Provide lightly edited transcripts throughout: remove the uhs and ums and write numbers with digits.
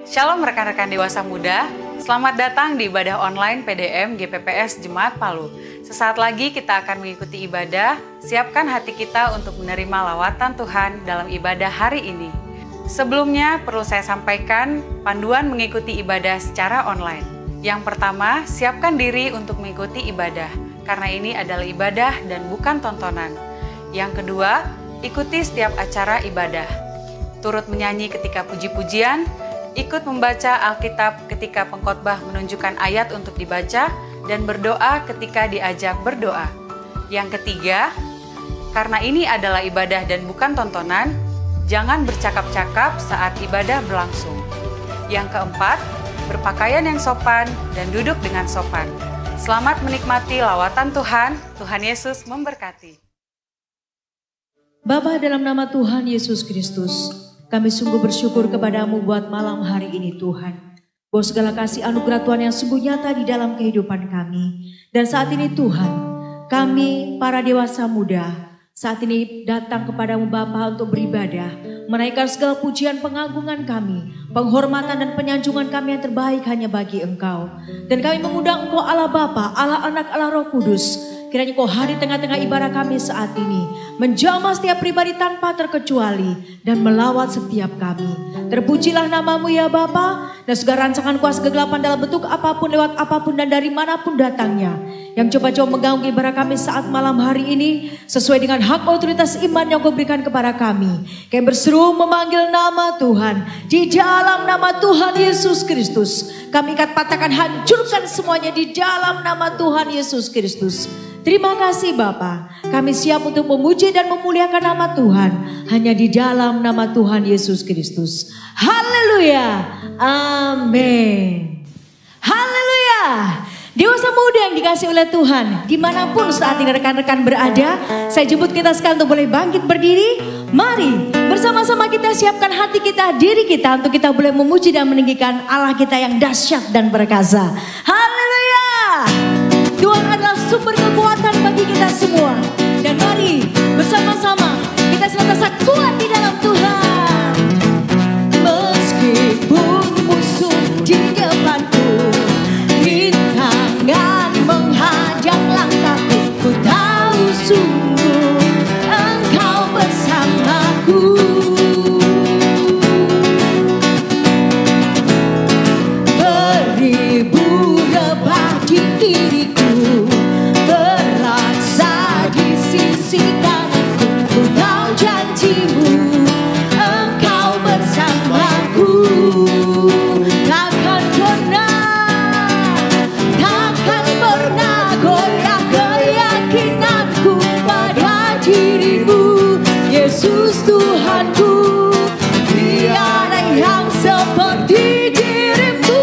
Shalom rekan-rekan dewasa muda, selamat datang di ibadah online PDM GPPS Jemaat Palu. Sesaat lagi kita akan mengikuti ibadah, siapkan hati kita untuk menerima lawatan Tuhan dalam ibadah hari ini. Sebelumnya perlu saya sampaikan panduan mengikuti ibadah secara online. Yang pertama, siapkan diri untuk mengikuti ibadah, karena ini adalah ibadah dan bukan tontonan. Yang kedua, ikuti setiap acara ibadah. Turut menyanyi ketika puji-pujian, ikut membaca Alkitab ketika pengkhotbah menunjukkan ayat untuk dibaca, dan berdoa ketika diajak berdoa. Yang ketiga, karena ini adalah ibadah dan bukan tontonan, jangan bercakap-cakap saat ibadah berlangsung. Yang keempat, berpakaian yang sopan dan duduk dengan sopan. Selamat menikmati lawatan Tuhan. Tuhan Yesus memberkati. Bapa, dalam nama Tuhan Yesus Kristus, kami sungguh bersyukur kepadamu buat malam hari ini Tuhan. Bahwa segala kasih anugerah Tuhan yang sungguh nyata di dalam kehidupan kami. Dan saat ini Tuhan, kami para dewasa muda, saat ini datang kepadamu Bapa untuk beribadah. Menaikkan segala pujian pengagungan kami, penghormatan dan penyanjungan kami yang terbaik hanya bagi Engkau. Dan kami mengundang Engkau Allah Bapa, Allah Anak, Allah Roh Kudus. Kiranya Kau hadir tengah-tengah ibadah kami saat ini, menjamah setiap pribadi tanpa terkecuali dan melawat setiap kami. Terpujilah namamu ya Bapa, dan segala rancangan kuasa kegelapan dalam bentuk apapun, lewat apapun dan dari manapun datangnya, yang coba-coba mengganggu ibadah kami saat malam hari ini, sesuai dengan hak otoritas iman yang Kau berikan kepada kami. Kami berseru memanggil nama Tuhan, di dalam nama Tuhan Yesus Kristus. Kami ikat, patahkan, hancurkan semuanya di dalam nama Tuhan Yesus Kristus. Terima kasih Bapa, kami siap untuk memuji dan memuliakan nama Tuhan hanya di dalam nama Tuhan Yesus Kristus. Haleluya, amin. Haleluya. Dewasa muda yang dikasih oleh Tuhan, dimanapun saat ini rekan-rekan berada, saya jemput kita sekalian untuk boleh bangkit berdiri. Mari bersama-sama kita siapkan hati kita, diri kita, untuk kita boleh memuji dan meninggikan Allah kita yang dahsyat dan perkasa. Haleluya. Tuhan adalah sumber kekuatan bagi kita semua. Dan mari bersama-sama kita senantiasa kuat di dalam Tuhan. Meskipun musuh di depanku, rintangan menghadang langkahku, ku tahu sungguh Engkau bersamaku. Beribu rebah di diriku, berasa di sisi kananku, ku tahu janjimu Engkau bersamaku. Takkan pernah goyah keyakinanku pada dirimu, Yesus Tuhanku. Tiada yang seperti dirimu,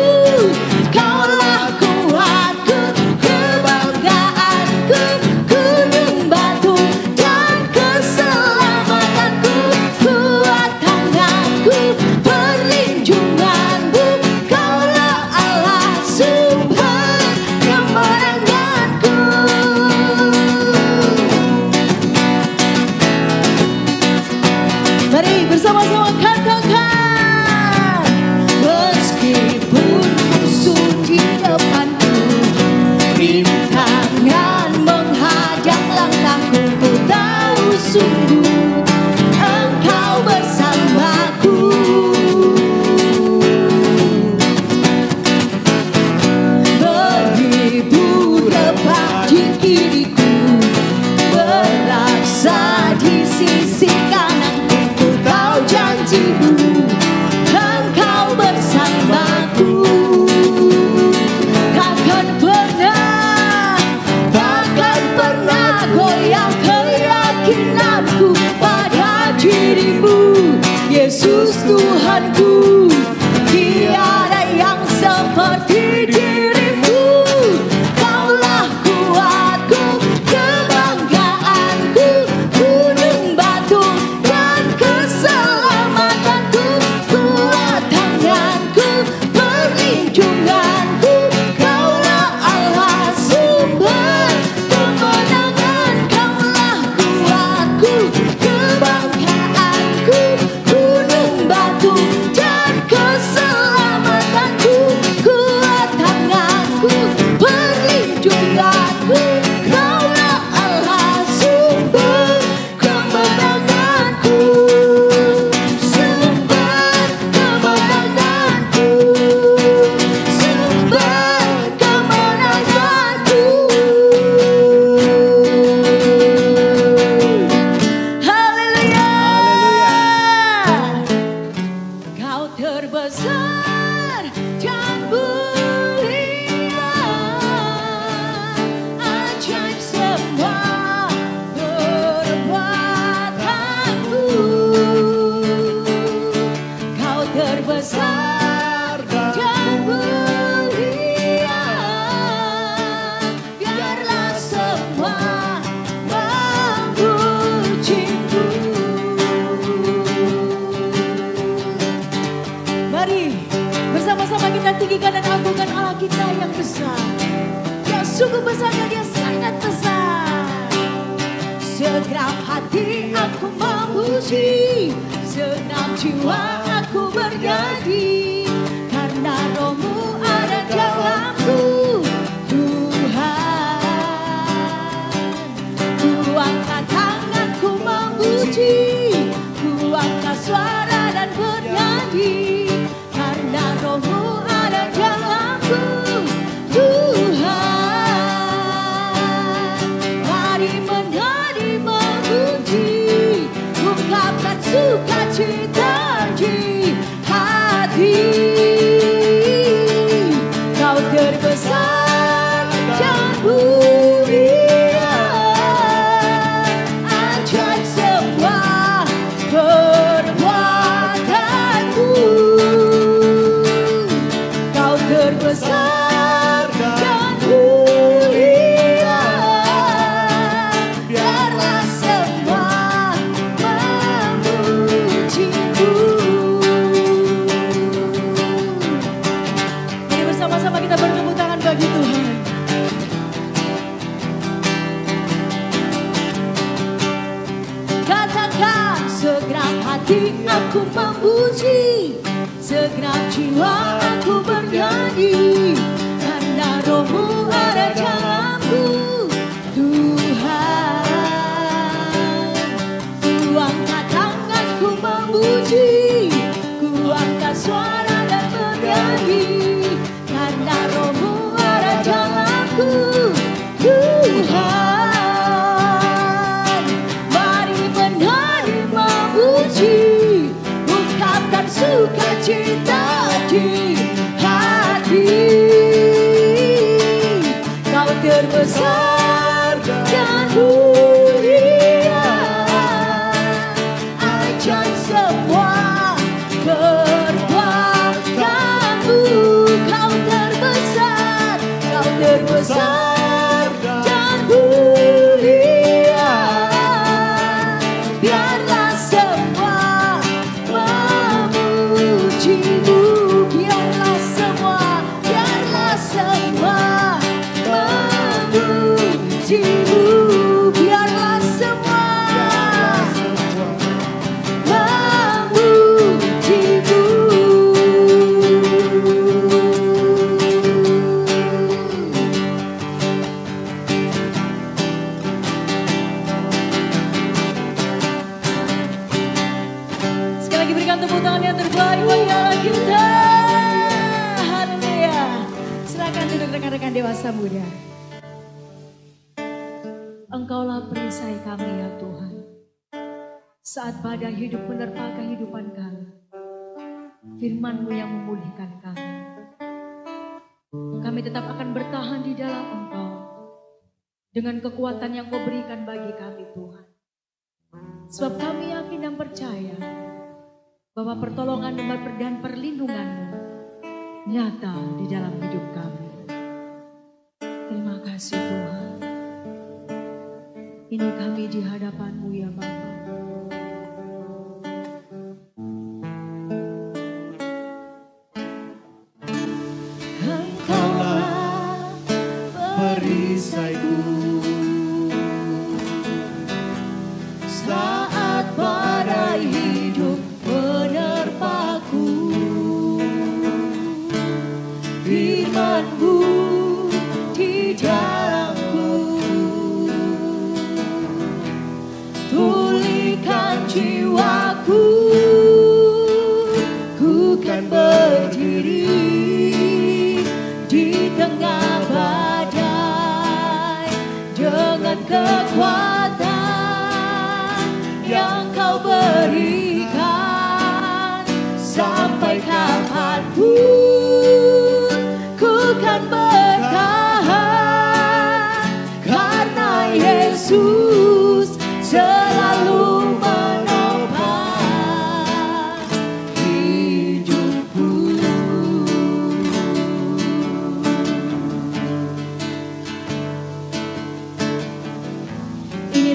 Kaulah kuatku, kebanggaanku, gunung batu dan keselamatanku, kuat tanganku, perlindunganmu, Kaulah Allah sumber kemenanganku. Mari bersama-sama katakan, meskipun musuh di depanku, rintangan menghadang langkahku, ku tahu sungguh Engkau bersamaku. Beribu rebah di diriku, berasa di sisi kananku, ku tahu janjimu Engkau bersamaku. Takkan pernah goyah keyakinanku pada dirimu, Yesus Tuhanku. Tiada yang seperti dirimu, Kaulah kuatku, kebanggaanku, gunung batu dan keselamatanku, kuat tanganku, perlindunganku, Kaulah Allah sumber kemenangan, Kaulah kuatku, kebanggaanku, gunung batu dan keselamatanku. tinggikan dan agungkan Allah kita yang besar. Dia sungguh besar dan dia sangat besar. Segenap hati aku memuji, segenap jiwa aku bernyanyi, karena Roh-Mu ada dalamku, Tuhan. Ku angkat tanganku memuji, ku angkat suara dan bernyanyi, karena Roh-Mu ada dalamku, Tuhan. Mari menari memuji, ungkapkan sukacita di hati. Kau terbesar dan mulia, ajaib semua perbuatanmu. Kau terbesar dan mulia, biarlah semua memuji-Mu. Mari bersama-sama kita bertepuk tangan bagi Tuhan. Katakan, segenap hati aku memuji, segenap jiwa aku bernyanyi, karena Roh-Mu ada dalamku, Tuhan. Ku angkat tanganku memuji, ku angkat suara dan bernyanyi, karena Roh-Mu ada dalamku, Tuhan. Mari menari memuji, ungkapkan sukacita di hati. Kau terbesar dan mulia, ajaib semua perbuatanmu. Kau terbesar dan mulia, biarlah semua memuji-Mu. Biarlah semua memuji-Mu. Biarlah semua memuji-Mu. Sekali lagi berikan tepuk tangan yang terbaik bagi Allah kita. Haleluya. Silakan duduk rekan-rekan dewasa muda. Engkaulah perisai kami ya Tuhan. Saat badai hidup menerpa kehidupan kami, firman-Mu yang memulihkan kami. Kami tetap akan bertahan di dalam Engkau dengan kekuatan yang Kau berikan bagi kami Tuhan. Sebab kami yakin dan percaya bahwa pertolongan dan perlindungan-Mu nyata di dalam hidup kami. Terima kasih Tuhan. Ini kami di hadapan-Mu ya Bapa. Engkaulah perisaiku saat badai hidup menerpaku. Firman-Mu di dalamku, pulihkan jiwaku. Ku kan berdiri di tengah badai dengan kekuatan yang Kau berikan. Sampai kapanpun ku kan bertahan, karena Yesus selalu menopang hidupku. Ini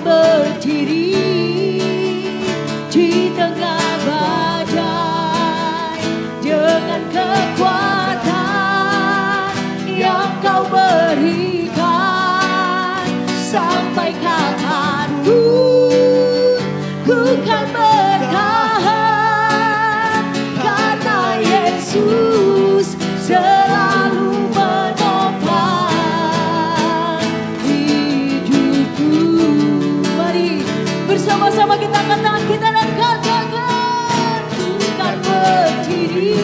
berdiri di tengah badai dengan kekuatan yang Kau berikan. Sampai kapanpun ku kan bertahan, karena Yesus selalu menopang hidupku. Mari bersama-sama kita angkat tangan kita dan katakan, ku kan berdiri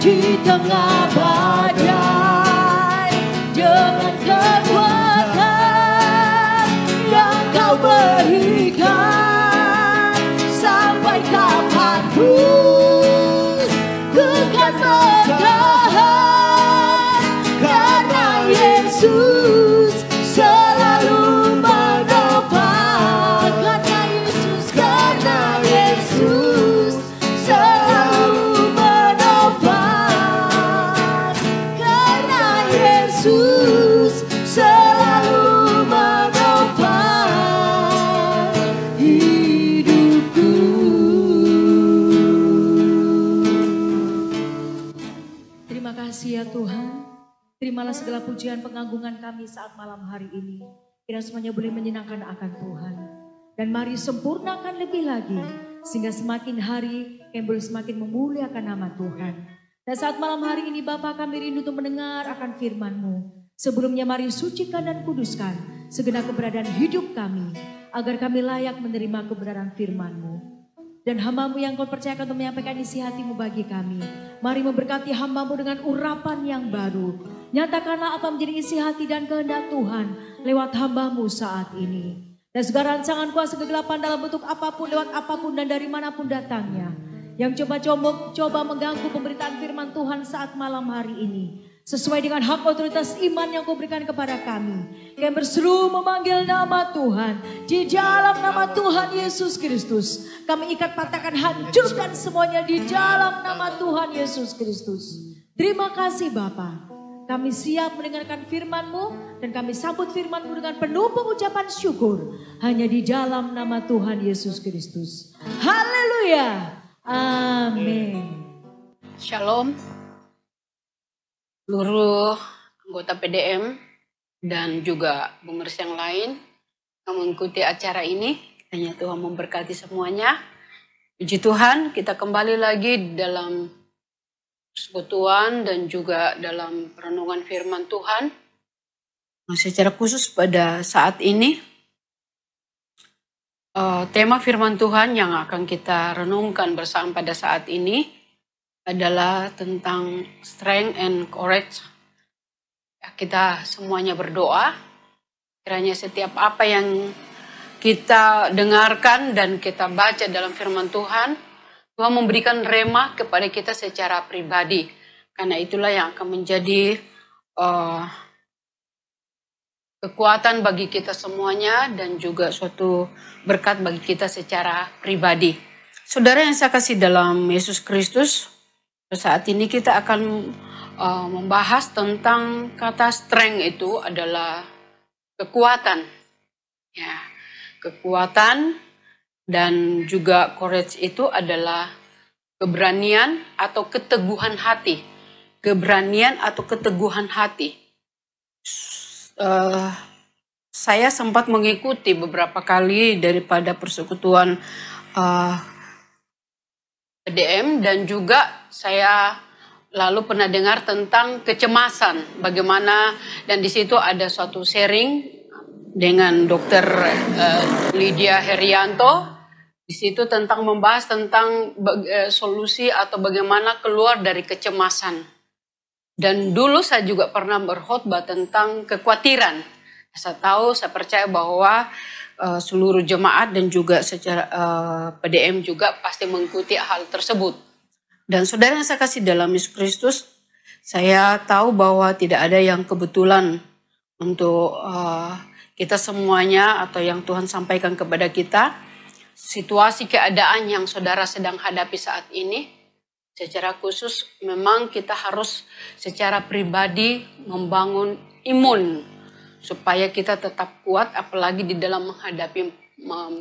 di tengah badai dengan kekuatan yang Kau berikan. Sampai kapanpun ku kan bertahan, karena Yesus selalu menopang. Karena Yesus selalu menopang. Karena Yesus selalu menopang hidupku. Terima kasih ya Tuhan. Terimalah segala pujian pengagungan kami saat malam hari ini. Kiranya semuanya boleh menyenangkan akan Tuhan. Dan mari sempurnakan lebih lagi, sehingga semakin hari kami boleh semakin memuliakan nama Tuhan. Dan saat malam hari ini Bapa, kami rindu untuk mendengar akan firman-Mu. Sebelumnya mari sucikan dan kuduskan segenap keberadaan hidup kami, agar kami layak menerima kebenaran firman-Mu. Dan hamba-Mu yang Kau percayakan untuk menyampaikan isi hati-Mu bagi kami, mari memberkati hamba-Mu dengan urapan yang baru. Nyatakanlah apa menjadi isi hati dan kehendak Tuhan lewat hamba-Mu saat ini. Dan segala rancangan kuasa kegelapan dalam bentuk apapun, lewat apapun dan dari manapun datangnya, yang coba mengganggu pemberitaan firman Tuhan saat malam hari ini, sesuai dengan hak otoritas iman yang Kau berikan kepada kami, kami berseru memanggil nama Tuhan. Di dalam nama Tuhan Yesus Kristus, kami ikat, patahkan, hancurkan semuanya di dalam nama Tuhan Yesus Kristus. Terima kasih Bapa. Kami siap mendengarkan firman-Mu dan kami sambut firman-Mu dengan penuh pengucapan syukur hanya di dalam nama Tuhan Yesus Kristus. Haleluya. Amin. Shalom seluruh anggota PDM dan juga bungers yang lain yang mengikuti acara ini. Kiranya Tuhan memberkati semuanya. Puji Tuhan, kita kembali lagi dalam persekutuan dan juga dalam perenungan firman Tuhan. Nah, secara khusus pada saat ini, tema firman Tuhan yang akan kita renungkan bersama pada saat ini adalah tentang strength and courage. Ya, kita semuanya berdoa, kiranya setiap apa yang kita dengarkan dan kita baca dalam firman Tuhan, Tuhan memberikan rema kepada kita secara pribadi. Karena itulah yang akan menjadi kekuatan bagi kita semuanya dan juga suatu berkat bagi kita secara pribadi. Saudara yang saya kasih dalam Yesus Kristus, saat ini kita akan membahas tentang kata strength itu adalah kekuatan. Ya, kekuatan. Dan juga courage itu adalah keberanian atau keteguhan hati. Keberanian atau keteguhan hati. Saya sempat mengikuti beberapa kali daripada persekutuan PDM dan juga saya lalu pernah dengar tentang kecemasan. Bagaimana, dan di situ ada suatu sharing dengan Dr. Lydia Herianto. Di situ tentang membahas tentang solusi atau bagaimana keluar dari kecemasan. Dan dulu saya juga pernah berkhotbah tentang kekhawatiran. Saya percaya bahwa seluruh jemaat dan juga secara PDM juga pasti mengikuti hal tersebut. Dan saudara yang saya kasih dalam Yesus Kristus, saya tahu bahwa tidak ada yang kebetulan untuk kita semuanya atau yang Tuhan sampaikan kepada kita. Situasi keadaan yang saudara sedang hadapi saat ini, secara khusus memang kita harus secara pribadi membangun imun supaya kita tetap kuat, apalagi di dalam menghadapi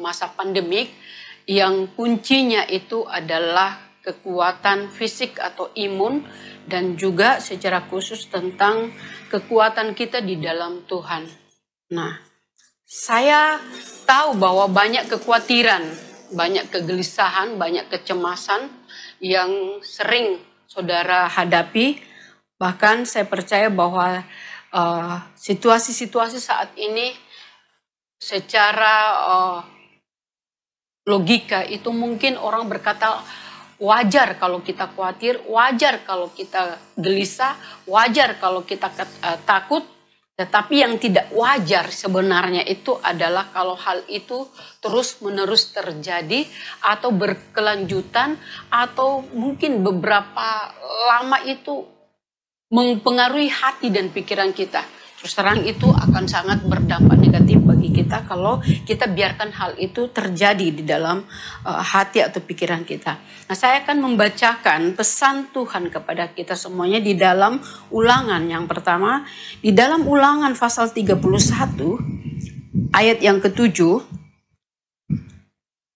masa pandemik yang kuncinya itu adalah kekuatan fisik atau imun, dan juga secara khusus tentang kekuatan kita di dalam Tuhan. Nah, saya tahu bahwa banyak kekhawatiran, banyak kegelisahan, banyak kecemasan yang sering saudara hadapi. Bahkan saya percaya bahwa situasi-situasi saat ini secara logika itu mungkin orang berkata wajar kalau kita khawatir, wajar kalau kita gelisah, wajar kalau kita takut. Tetapi yang tidak wajar sebenarnya itu adalah kalau hal itu terus-menerus terjadi atau berkelanjutan atau mungkin beberapa lama itu mempengaruhi hati dan pikiran kita. Terus terang itu akan sangat berdampak negatif bagi kita kalau kita biarkan hal itu terjadi di dalam hati atau pikiran kita. Nah, saya akan membacakan pesan Tuhan kepada kita semuanya di dalam Ulangan. Yang pertama, di dalam Ulangan pasal 31 ayat yang ke-7.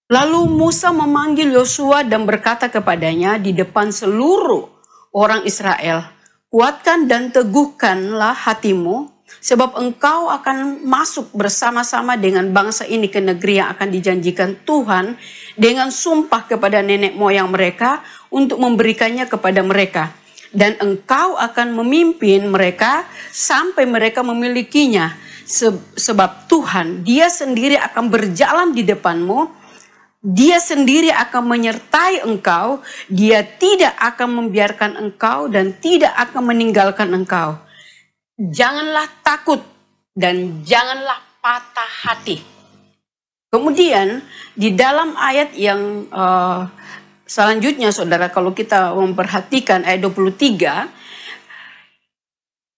Lalu Musa memanggil Yosua dan berkata kepadanya di depan seluruh orang Israel, "Kuatkan dan teguhkanlah hatimu, sebab engkau akan masuk bersama-sama dengan bangsa ini ke negeri yang akan dijanjikan Tuhan dengan sumpah kepada nenek moyang mereka untuk memberikannya kepada mereka. Dan engkau akan memimpin mereka sampai mereka memilikinya. Sebab Tuhan, Dia sendiri akan berjalan di depanmu. Dia sendiri akan menyertai engkau. Dia tidak akan membiarkan engkau dan tidak akan meninggalkan engkau. Janganlah takut dan janganlah patah hati." Kemudian di dalam ayat yang selanjutnya, saudara, kalau kita memperhatikan ayat 23,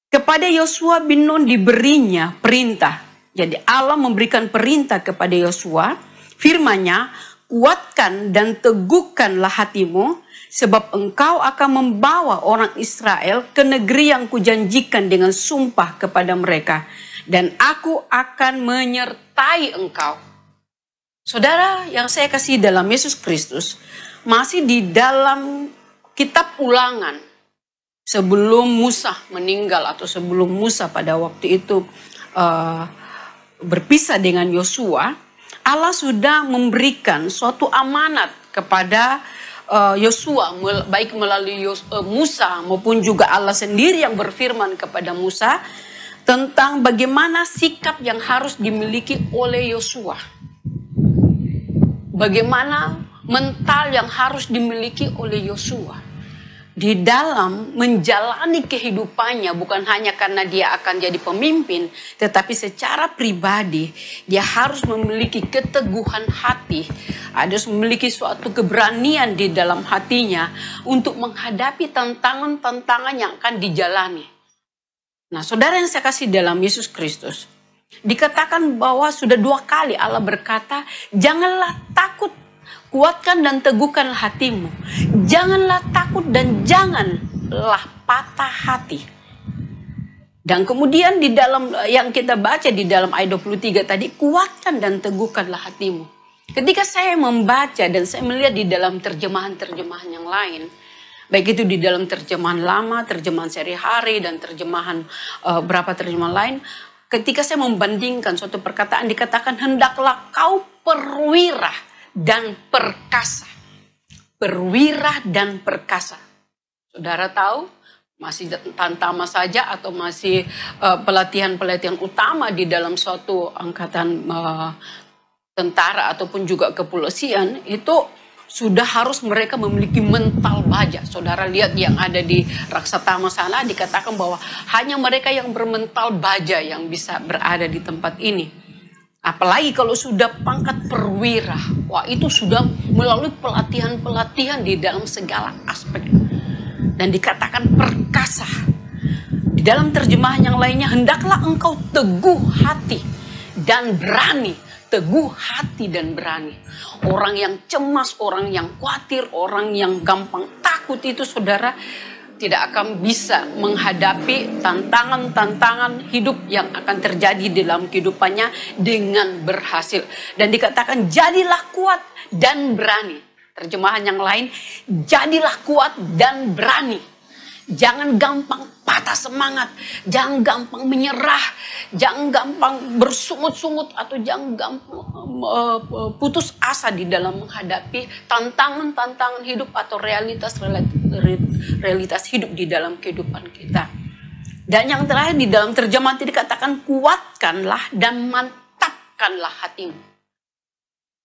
kepada Yosua bin Nun diberinya perintah. Jadi Allah memberikan perintah kepada Yosua, firman-Nya, "Kuatkan dan teguhkanlah hatimu, sebab engkau akan membawa orang Israel ke negeri yang kujanjikan dengan sumpah kepada mereka. Dan aku akan menyertai engkau." Saudara yang saya kasih dalam Yesus Kristus, masih di dalam kitab Ulangan, sebelum Musa meninggal atau sebelum Musa pada waktu itu berpisah dengan Yosua, Allah sudah memberikan suatu amanat kepada Yosua, baik melalui Musa maupun juga Allah sendiri yang berfirman kepada Musa tentang bagaimana sikap yang harus dimiliki oleh Yosua. Bagaimana mental yang harus dimiliki oleh Yosua di dalam menjalani kehidupannya, bukan hanya karena dia akan jadi pemimpin, tetapi secara pribadi dia harus memiliki keteguhan hati, harus memiliki suatu keberanian di dalam hatinya untuk menghadapi tantangan-tantangan yang akan dijalani. Nah, saudara yang saya kasih dalam Yesus Kristus, dikatakan bahwa sudah 2 kali Allah berkata, "Janganlah takut, kuatkan dan teguhkanlah hatimu. Janganlah takut dan janganlah patah hati." Dan kemudian di dalam yang kita baca di dalam ayat 23 tadi, "Kuatkan dan teguhkanlah hatimu." Ketika saya membaca dan saya melihat di dalam terjemahan-terjemahan yang lain, baik itu di dalam terjemahan lama, terjemahan sehari-hari, dan terjemahan berapa terjemahan lain, ketika saya membandingkan suatu perkataan dikatakan, "Hendaklah kau perwira dan perkasa." Perwira dan perkasa. Saudara tahu, masih tantama saja atau masih pelatihan-pelatihan utama di dalam suatu angkatan tentara ataupun juga kepolisian, itu sudah harus mereka memiliki mental baja. Saudara lihat yang ada di Raksatama sana, dikatakan bahwa hanya mereka yang bermental baja yang bisa berada di tempat ini. Apalagi kalau sudah pangkat perwira, wah itu sudah melalui pelatihan-pelatihan di dalam segala aspek. Dan dikatakan perkasa. Di dalam terjemahan yang lainnya, "Hendaklah engkau teguh hati dan berani." Teguh hati dan berani. Orang yang cemas, orang yang khawatir, orang yang gampang takut itu, saudara, tidak akan bisa menghadapi tantangan-tantangan hidup yang akan terjadi dalam kehidupannya dengan berhasil. Dan dikatakan jadilah kuat dan berani. Terjemahan yang lain, jadilah kuat dan berani. Jangan gampang patah semangat, jangan gampang menyerah, jangan gampang bersungut-sungut atau jangan gampang putus asa di dalam menghadapi tantangan-tantangan hidup atau realitas hidup di dalam kehidupan kita. Dan yang terakhir di dalam terjemahan itu dikatakan kuatkanlah dan mantapkanlah hatimu.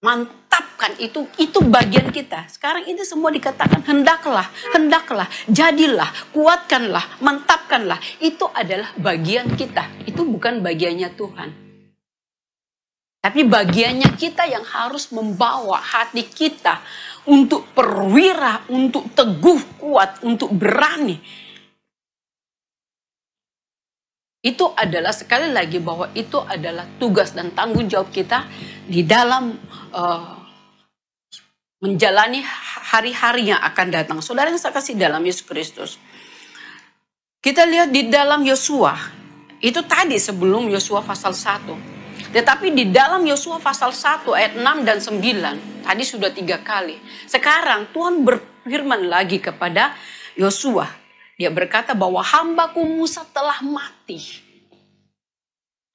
Mantapkan itu bagian kita. Sekarang ini semua dikatakan hendaklah, jadilah, kuatkanlah, mantapkanlah. Itu adalah bagian kita. Itu bukan bagiannya Tuhan. Tapi bagiannya kita yang harus membawa hati kita untuk perwira, untuk teguh, kuat, untuk berani. Itu adalah sekali lagi bahwa itu adalah tugas dan tanggung jawab kita di dalam menjalani hari-hari yang akan datang. Saudara yang saya kasih dalam Yesus Kristus. Kita lihat di dalam Yosua. Itu tadi sebelum Yosua pasal 1. Tetapi di dalam Yosua pasal 1 ayat 6 dan 9. Tadi sudah 3 kali. Sekarang Tuhan berfirman lagi kepada Yosua. Dia berkata bahwa hambaku Musa telah mati.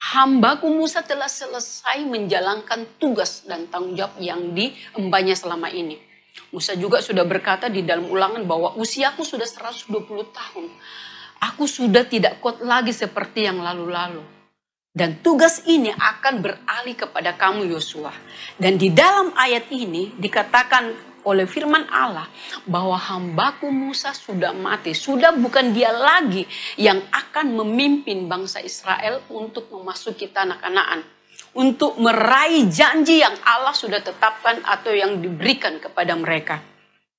Hambaku Musa telah selesai menjalankan tugas dan tanggung jawab yang diembannya selama ini. Musa juga sudah berkata di dalam Ulangan bahwa usiaku sudah 120 tahun. Aku sudah tidak kuat lagi seperti yang lalu-lalu. Dan tugas ini akan beralih kepada kamu Yosua. Dan di dalam ayat ini dikatakan oleh firman Allah bahwa hambaku Musa sudah mati. Sudah bukan dia lagi yang akan memimpin bangsa Israel untuk memasuki tanah Kanaan. Untuk meraih janji yang Allah sudah tetapkan atau yang diberikan kepada mereka.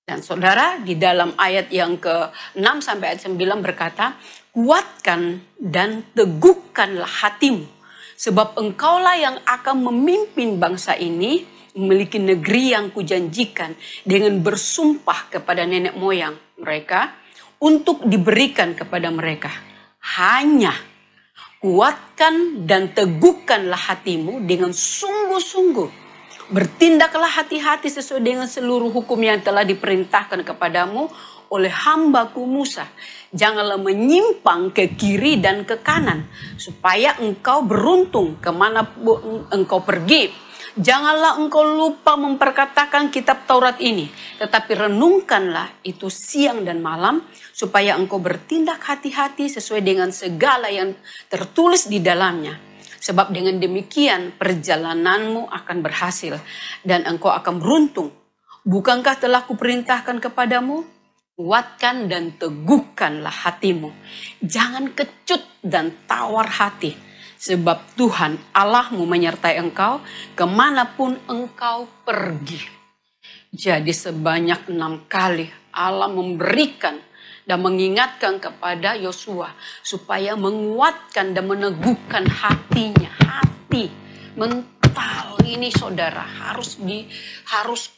Dan saudara di dalam ayat yang ke-6 sampai ayat 9 berkata, kuatkan dan teguhkanlah hatimu. Sebab engkaulah yang akan memimpin bangsa ini memiliki negeri yang kujanjikan dengan bersumpah kepada nenek moyang mereka untuk diberikan kepada mereka. Hanya kuatkan dan teguhkanlah hatimu dengan sungguh-sungguh. Bertindaklah hati-hati sesuai dengan seluruh hukum yang telah diperintahkan kepadamu oleh hambaku Musa. Janganlah menyimpang ke kiri dan ke kanan, supaya engkau beruntung kemana engkau pergi. Janganlah engkau lupa memperkatakan kitab Taurat ini, tetapi renungkanlah itu siang dan malam, supaya engkau bertindak hati-hati sesuai dengan segala yang tertulis di dalamnya. Sebab dengan demikian perjalananmu akan berhasil dan engkau akan beruntung. Bukankah telah kuperintahkan kepadamu? Kuatkan dan teguhkanlah hatimu. Jangan kecut dan tawar hati. Sebab Tuhan Allahmu menyertai engkau kemanapun engkau pergi. Jadi sebanyak 6 kali Allah memberikan dan mengingatkan kepada Yosua supaya menguatkan dan meneguhkan hatinya. Hati mental ini saudara harus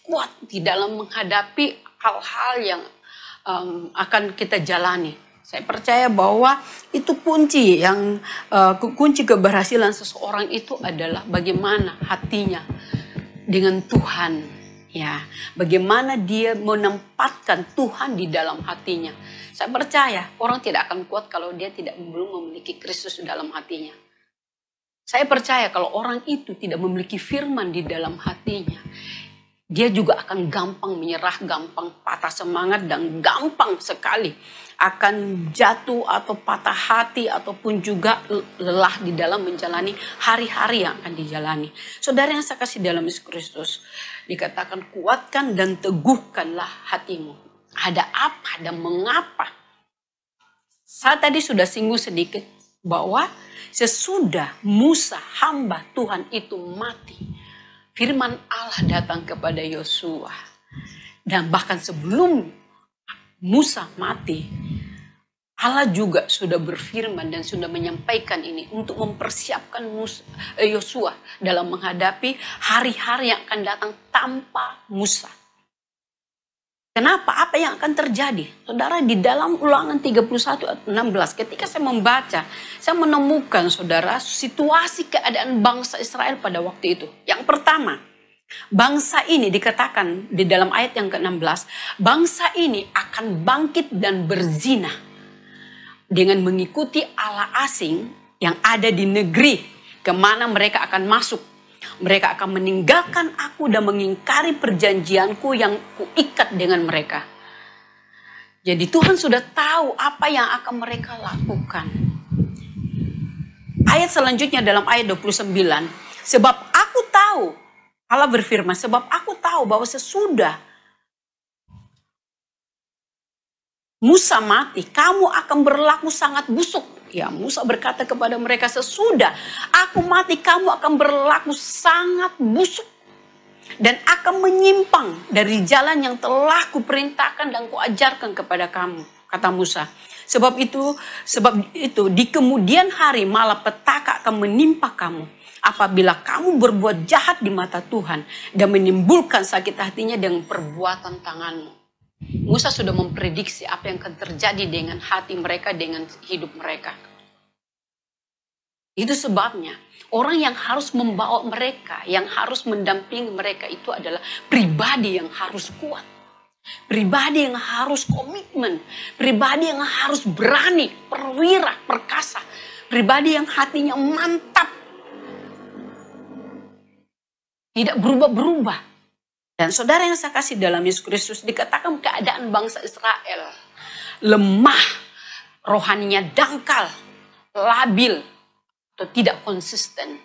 kuat di dalam menghadapi hal-hal yang akan kita jalani. Saya percaya bahwa itu kunci keberhasilan seseorang itu adalah bagaimana hatinya dengan Tuhan, ya. Bagaimana dia menempatkan Tuhan di dalam hatinya. Saya percaya orang tidak akan kuat kalau dia belum memiliki Kristus di dalam hatinya. Saya percaya kalau orang itu tidak memiliki firman di dalam hatinya, dia juga akan gampang menyerah, gampang patah semangat, dan gampang sekali akan jatuh atau patah hati ataupun juga lelah di dalam menjalani hari-hari yang akan dijalani. Saudara yang saya kasih dalam Yesus Kristus, dikatakan kuatkan dan teguhkanlah hatimu. Ada apa dan mengapa? Saya tadi sudah singgung sedikit bahwa sesudah Musa hamba Tuhan itu mati, firman Allah datang kepada Yosua. Dan bahkan sebelum Musa mati, Allah juga sudah berfirman dan sudah menyampaikan ini untuk mempersiapkan Yosua dalam menghadapi hari-hari yang akan datang tanpa Musa. Kenapa? Apa yang akan terjadi? Saudara, di dalam Ulangan 31 ayat 16, ketika saya membaca, saya menemukan, saudara, situasi keadaan bangsa Israel pada waktu itu. Yang pertama, bangsa ini dikatakan di dalam ayat yang ke-16, bangsa ini akan bangkit dan berzina dengan mengikuti Allah asing yang ada di negeri kemana mereka akan masuk. Mereka akan meninggalkan aku dan mengingkari perjanjianku yang kuikat dengan mereka. Jadi Tuhan sudah tahu apa yang akan mereka lakukan. Ayat selanjutnya dalam ayat 29. Sebab aku tahu, Allah berfirman, sebab aku tahu bahwa sesudah Musa mati, kamu akan berlaku sangat busuk. Ya, Musa berkata kepada mereka, sesudah aku mati, kamu akan berlaku sangat busuk dan akan menyimpang dari jalan yang telah kuperintahkan dan kuajarkan kepada kamu, kata Musa. Sebab itu di kemudian hari malah petaka akan menimpa kamu apabila kamu berbuat jahat di mata Tuhan dan menimbulkan sakit hatinya dengan perbuatan tanganmu. Musa sudah memprediksi apa yang akan terjadi dengan hati mereka, dengan hidup mereka. Itu sebabnya orang yang harus membawa mereka, yang harus mendampingi mereka itu adalah pribadi yang harus kuat. Pribadi yang harus komitmen. Pribadi yang harus berani, perwira, perkasa. Pribadi yang hatinya mantap. Tidak berubah-berubah. Dan saudara yang saya kasih dalam Yesus Kristus, dikatakan keadaan bangsa Israel lemah, rohaninya dangkal, labil, atau tidak konsisten.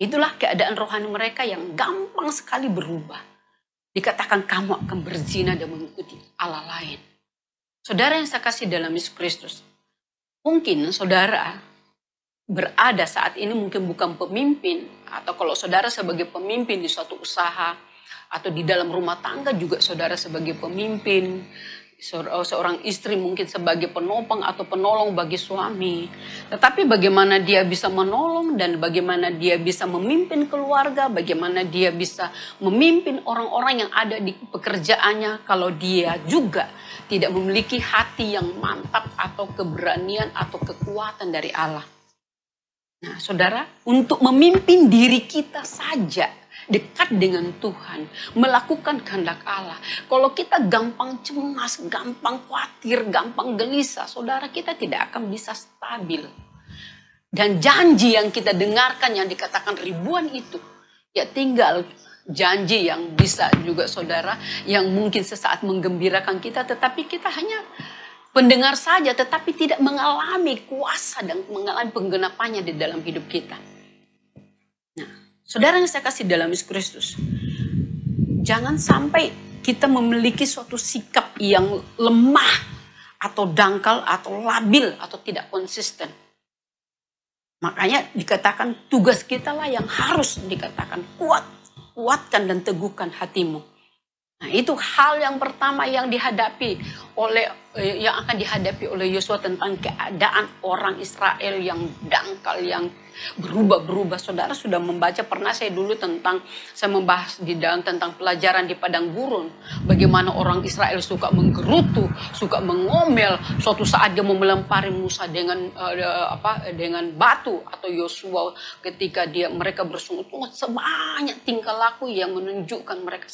Itulah keadaan rohani mereka yang gampang sekali berubah. Dikatakan kamu akan berzina dan mengikuti Allah lain. Saudara yang saya kasih dalam Yesus Kristus, mungkin saudara berada saat ini mungkin bukan pemimpin, atau kalau saudara sebagai pemimpin di suatu usaha, atau di dalam rumah tangga juga saudara sebagai pemimpin, seorang istri mungkin sebagai penopang atau penolong bagi suami. Tetapi bagaimana dia bisa menolong dan bagaimana dia bisa memimpin keluarga, bagaimana dia bisa memimpin orang-orang yang ada di pekerjaannya kalau dia juga tidak memiliki hati yang mantap atau keberanian atau kekuatan dari Allah. Nah, saudara, untuk memimpin diri kita saja dekat dengan Tuhan, melakukan kehendak Allah. Kalau kita gampang cemas, gampang khawatir, gampang gelisah, saudara, kita tidak akan bisa stabil. Dan janji yang kita dengarkan yang dikatakan ribuan itu, ya tinggal janji yang bisa juga saudara, yang mungkin sesaat menggembirakan kita, tetapi kita hanya pendengar saja, tetapi tidak mengalami kuasa dan mengalami penggenapannya di dalam hidup kita. Nah, saudara yang saya kasih dalam Yesus Kristus, jangan sampai kita memiliki suatu sikap yang lemah atau dangkal atau labil atau tidak konsisten. Makanya dikatakan tugas kita lah yang harus dikatakan kuatkan dan teguhkan hatimu. Nah, itu hal yang pertama yang akan dihadapi oleh Yosua tentang keadaan orang Israel yang dangkal, yang berubah-berubah. Saudara sudah membaca, pernah saya membahas di dalam tentang pelajaran di padang gurun, bagaimana orang Israel suka menggerutu, suka mengomel. Suatu saat dia mau melempari Musa dengan batu, atau Yosua ketika mereka bersungut-sungut, sebanyak tingkah laku yang menunjukkan mereka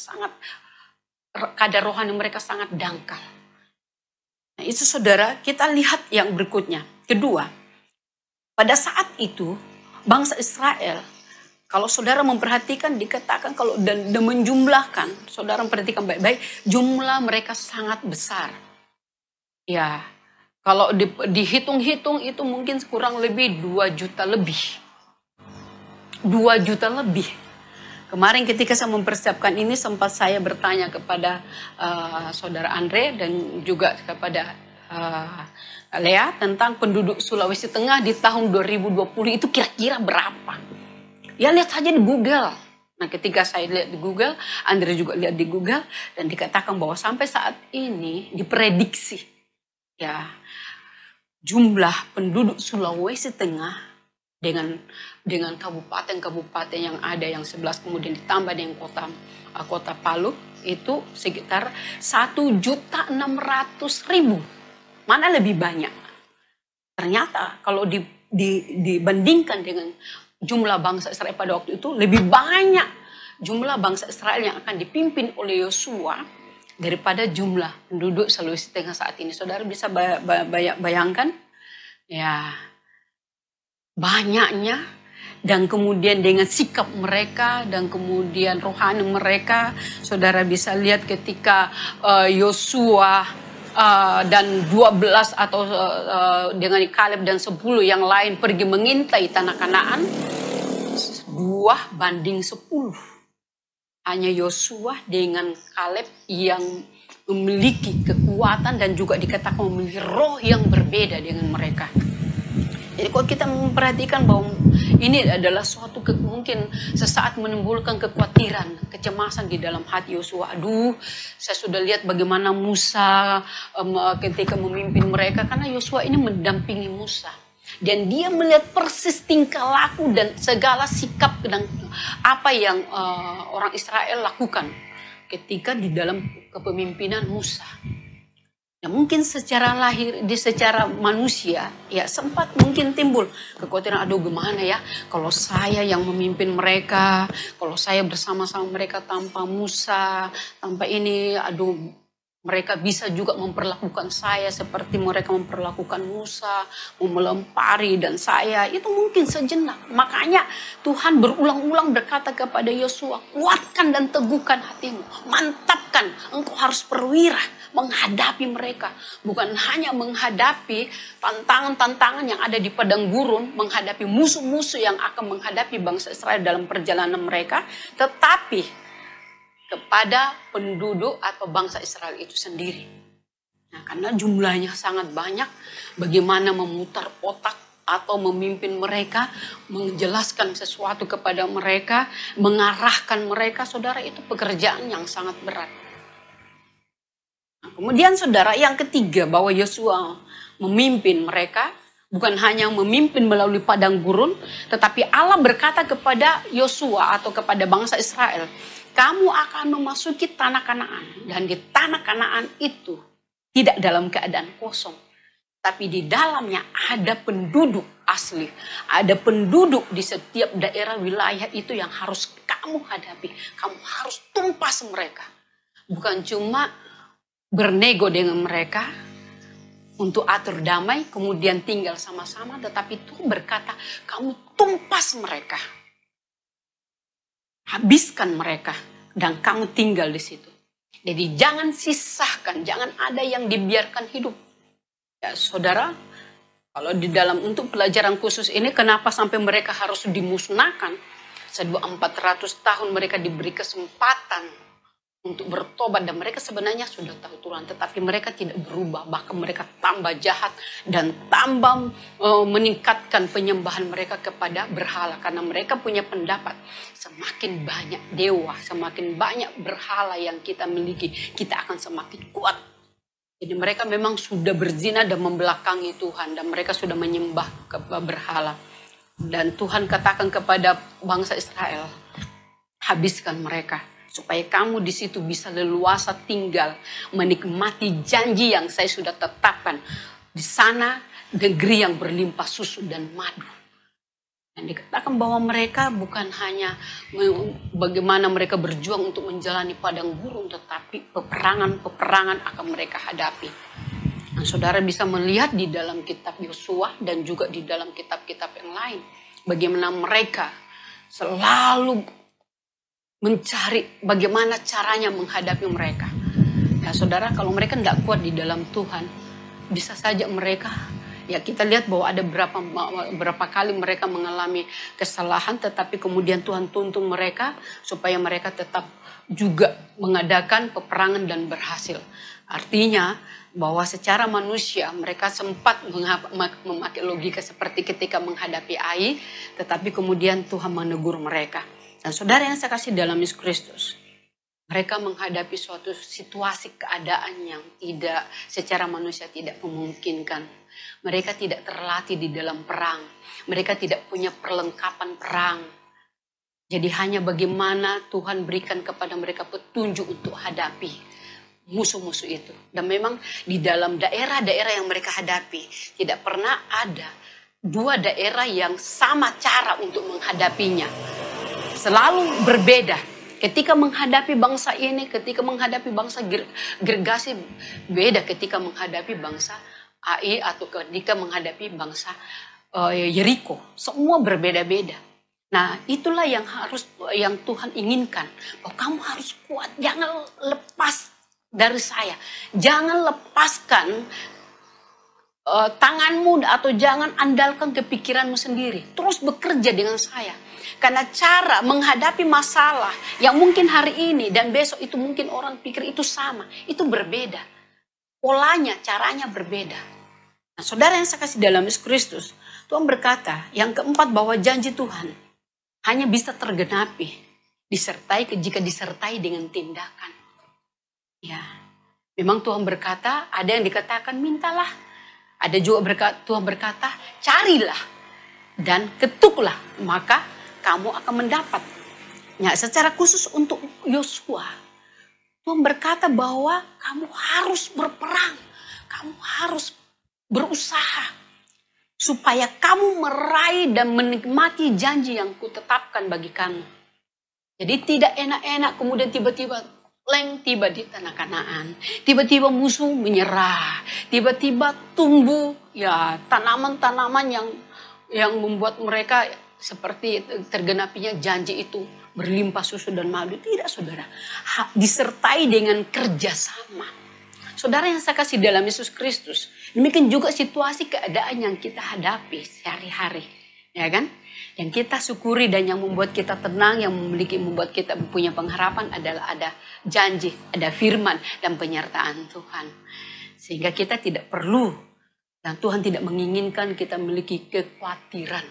kadar rohani mereka sangat dangkal. Nah, itu saudara, kita lihat yang berikutnya. Kedua, pada saat itu bangsa Israel, kalau saudara memperhatikan, dikatakan kalau dan menjumlahkan, saudara memperhatikan baik-baik, jumlah mereka sangat besar. Ya, kalau dihitung-hitung itu mungkin kurang lebih 2 juta lebih. 2 juta lebih. Kemarin ketika saya mempersiapkan ini, sempat saya bertanya kepada saudara Andre dan juga kepada Lea tentang penduduk Sulawesi Tengah di tahun 2020 itu kira-kira berapa. Ya lihat saja di Google. Nah, ketika saya lihat di Google, Andre juga lihat di Google, dan dikatakan bahwa sampai saat ini diprediksi ya jumlah penduduk Sulawesi Tengah dengan kabupaten-kabupaten yang ada yang 11 kemudian ditambah dengan kota Palu itu sekitar 1.600.000. Mana lebih banyak? Ternyata kalau dibandingkan dengan jumlah bangsa Israel pada waktu itu, lebih banyak jumlah bangsa Israel yang akan dipimpin oleh Yosua daripada jumlah penduduk Sulawesi Tengah saat ini. Saudara bisa bayangkan ya banyaknya, dan kemudian dengan sikap mereka dan kemudian rohani mereka. Saudara bisa lihat ketika Yosua dan 12 atau dengan Kaleb dan 10 yang lain pergi mengintai tanah Kanaan, 2:10. Hanya Yosua dengan Kaleb yang memiliki kekuatan dan juga dikatakan memiliki roh yang berbeda dengan mereka. Jadi kalau kita memperhatikan bahwa ini adalah suatu mungkin sesaat menimbulkan kekhawatiran, kecemasan di dalam hati Yosua. Aduh, saya sudah lihat bagaimana Musa ketika memimpin mereka, karena Yosua ini mendampingi Musa. Dan dia melihat persis tingkah laku dan segala sikap dan apa yang orang Israel lakukan ketika di dalam kepemimpinan Musa. Ya, mungkin secara manusia ya sempat mungkin timbul kekhawatiran, aduh gimana ya kalau saya yang memimpin mereka, kalau saya bersama-sama mereka tanpa Musa, tanpa ini, aduh mereka bisa juga memperlakukan saya seperti mereka memperlakukan Musa, melempari dan saya. Itu mungkin sejenak. Makanya Tuhan berulang-ulang berkata kepada Yosua, kuatkan dan teguhkan hatimu. Mantapkan, engkau harus perwira menghadapi mereka. Bukan hanya menghadapi tantangan-tantangan yang ada di padang gurun, menghadapi musuh-musuh yang akan menghadapi bangsa Israel dalam perjalanan mereka, tetapi kepada penduduk atau bangsa Israel itu sendiri. Nah, karena jumlahnya sangat banyak, bagaimana memutar otak atau memimpin mereka, menjelaskan sesuatu kepada mereka, mengarahkan mereka, saudara, itu pekerjaan yang sangat berat. Nah, kemudian saudara, yang ketiga, bahwa Yosua memimpin mereka, bukan hanya memimpin melalui padang gurun, tetapi Allah berkata kepada Yosua atau kepada bangsa Israel, kamu akan memasuki tanah Kanaan, dan di tanah Kanaan itu tidak dalam keadaan kosong, tapi di dalamnya ada penduduk asli, ada penduduk di setiap daerah wilayah itu yang harus kamu hadapi, kamu harus tumpas mereka. Bukan cuma bernego dengan mereka untuk atur damai, kemudian tinggal sama-sama, tetapi Tuhan berkata, kamu tumpas mereka. Habiskan mereka dan kamu tinggal di situ. Jadi jangan sisahkan, jangan ada yang dibiarkan hidup. Ya, saudara, kalau di dalam untuk pelajaran khusus ini kenapa sampai mereka harus dimusnahkan? Setelah 400 tahun mereka diberi kesempatan untuk bertobat dan mereka sebenarnya sudah tahu Tuhan, tetapi mereka tidak berubah, bahkan mereka tambah jahat dan tambah meningkatkan penyembahan mereka kepada berhala, karena mereka punya pendapat semakin banyak dewa, semakin banyak berhala yang kita miliki, kita akan semakin kuat. Jadi mereka memang sudah berzina dan membelakangi Tuhan, dan mereka sudah menyembah berhala. Dan Tuhan katakan kepada bangsa Israel, habiskan mereka, supaya kamu di situ bisa leluasa tinggal, menikmati janji yang saya sudah tetapkan. Di sana negeri yang berlimpah susu dan madu. Dan dikatakan bahwa mereka bukan hanya bagaimana mereka berjuang untuk menjalani padang gurun, tetapi peperangan akan mereka hadapi. Nah, saudara bisa melihat di dalam kitab Yosua dan juga di dalam kitab-kitab yang lain, bagaimana mereka selalu mencari bagaimana caranya menghadapi mereka. Ya saudara, kalau mereka tidak kuat di dalam Tuhan, bisa saja mereka, ya kita lihat bahwa ada berapa kali mereka mengalami kesalahan, tetapi kemudian Tuhan tuntun mereka supaya mereka tetap juga mengadakan peperangan dan berhasil. Artinya bahwa secara manusia mereka sempat memakai logika seperti ketika menghadapi Ai, tetapi kemudian Tuhan menegur mereka. Dan saudara yang saya kasih dalam Yesus Kristus, Mereka menghadapi suatu situasi keadaan yang tidak secara manusia tidak memungkinkan. Mereka tidak terlatih di dalam perang. Mereka tidak punya perlengkapan perang. Jadi hanya bagaimana Tuhan berikan kepada mereka petunjuk untuk hadapi musuh-musuh itu. Dan memang di dalam daerah-daerah yang mereka hadapi tidak pernah ada dua daerah yang sama cara untuk menghadapinya. Selalu berbeda. Ketika menghadapi bangsa ini, ketika menghadapi bangsa Gergasi, beda ketika menghadapi bangsa Ai atau ketika menghadapi bangsa Yeriko. Semua berbeda-beda. Nah, itulah yang Tuhan inginkan. Bahwa kamu harus kuat, jangan lepas dari saya. Jangan lepaskan tanganmu atau jangan andalkan kepikiranmu sendiri. Terus bekerja dengan saya. Karena cara menghadapi masalah yang mungkin hari ini dan besok itu mungkin orang pikir itu sama. Itu berbeda. Polanya, caranya berbeda. Nah, saudara yang saya kasih dalam Yesus Kristus, Tuhan berkata yang keempat bahwa janji Tuhan hanya bisa tergenapi jika disertai dengan tindakan. Ya, memang Tuhan berkata, ada yang dikatakan mintalah. Ada juga Tuhan berkata, carilah dan ketuklah, maka kamu akan mendapat. Ya, secara khusus untuk Yosua, Tuhan berkata bahwa kamu harus berperang, kamu harus berusaha supaya kamu meraih dan menikmati janji yang kutetapkan bagi kamu. Jadi tidak enak-enak kemudian tiba-tiba tiba di tanah Kanaan, tiba-tiba musuh menyerah, tiba-tiba tumbuh ya tanaman-tanaman yang membuat mereka seperti tergenapinya janji itu berlimpah susu dan madu. Tidak, saudara. Disertai dengan kerjasama. Saudara yang saya kasih dalam Yesus Kristus, demikian juga situasi keadaan yang kita hadapi sehari-hari, ya kan? Yang kita syukuri dan yang membuat kita tenang, yang membuat kita punya pengharapan adalah ada janji, ada firman dan penyertaan Tuhan. Sehingga kita tidak perlu dan Tuhan tidak menginginkan kita memiliki kekhawatiran.